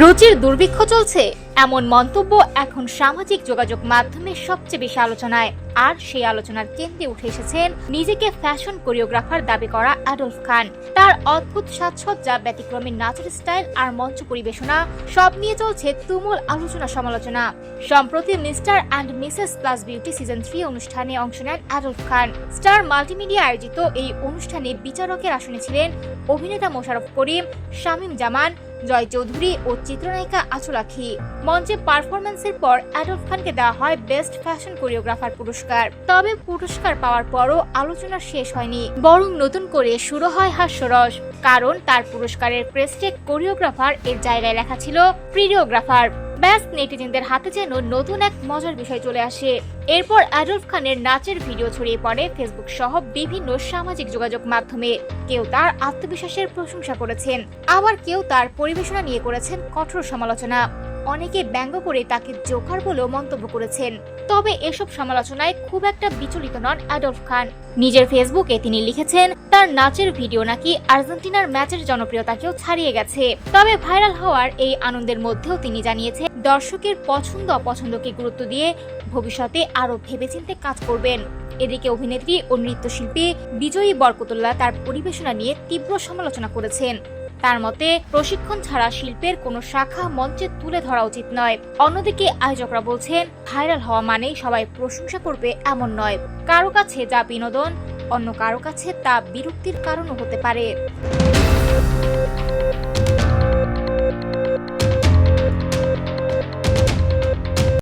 রুচির দুর্ভিক্ষ চলছে এমন মন্তব্য এখন সামাজিক যোগাযোগ মাধ্যমে সবচেয়ে বেশি আলোচনায়। আর সেই আলোচনার কেন্দ্রে উঠে এসেছেন নিজেকে ফ্যাশন কোরিওগ্রাফার দাবি করা অ্যাডলফ খান। তার অদ্ভুত সাজসজ্জা, ব্যতিক্রমী নাচের স্টাইল আর মঞ্চ পরিবেশনা সব নিয়ে চলছে তুমুল আলোচনা সমালোচনা। সম্প্রতি mister and Mrs plus beauty season 3 অনুষ্ঠানে অংশ নেন অ্যাডলফ খান। স্টার মাল্টিমিডিয়া আয়োজিত এই অনুষ্ঠানে বিচারকের আসনে ছিলেন অভিনেতা মোশাররফ করিম, শামীম জামান, জয় চৌধুরী ও চিত্রনায়িকা আঁচল আখি। মঞ্চে পারফরম্যান্সের পর অ্যাডলফ খানকে দেওয়া হয় বেস্ট ফ্যাশন কোরিওগ্রাফার পুরস্কার। তবে পুরস্কার পাওয়ার পরও আলোচনা শেষ হয়নি, বরং নতুন করে শুরু হয় হাস্যরস। কারণ তার পুরস্কারের ক্রেস্টে কোরিওগ্রাফার এর জায়গায় লেখা ছিল প্রিডিওগ্রাফার। ব্যাস নেটিজেনদের হাতে যেন নতুন এক মজার বিষয় চলে আসে। এরপর অ্যাডলফ খানের নাচের ভিডিও ছড়িয়ে পড়ে ফেসবুক সহ বিভিন্ন সামাজিক যোগাযোগ মাধ্যমে। কেউ তার আত্মবিশ্বাসের প্রশংসা করেছেন, আবার কেউ তার পরিবেশনা নিয়ে করেছেন কঠোর সমালোচনা। অনেকে ব্যঙ্গ করে তাকে জোকার বলেও মন্তব্য করেছেন। তবে এসব সমালোচনায় খুব একটা বিচলিত নন অ্যাডলফ খান। নিজের ফেসবুকে তিনি লিখেছেন, তার নাচের ভিডিও নাকি আর্জেন্টিনার ম্যাচের জনপ্রিয়তাকেও ছাড়িয়ে গেছে। তবে ভাইরাল হওয়ার এই আনন্দের মধ্যেও তিনি জানিয়েছেন, দর্শকের পছন্দ অপছন্দকে গুরুত্ব দিয়ে ভবিষ্যতে আরো ভেবেচিন্তে কাজ করবেন। এদিকে অভিনেত্রী ও নৃত্যশিল্পী বিজয়ী বরকতুল্লাহ তার পরিবেশনা নিয়ে তীব্র সমালোচনা করেছেন। তার মতে, প্রশিক্ষণ ছাড়া শিল্পের কোনো শাখা মঞ্চে তুলে ধরা উচিত নয়। অন্যদিকে আয়োজকরা বলছেন, ভাইরাল হওয়া মানেই সবাই প্রশংসা করবে এমন নয়। কারো কাছে যা বিনোদন, অন্য কারো কাছে তা বিরক্তির কারণও হতে পারে।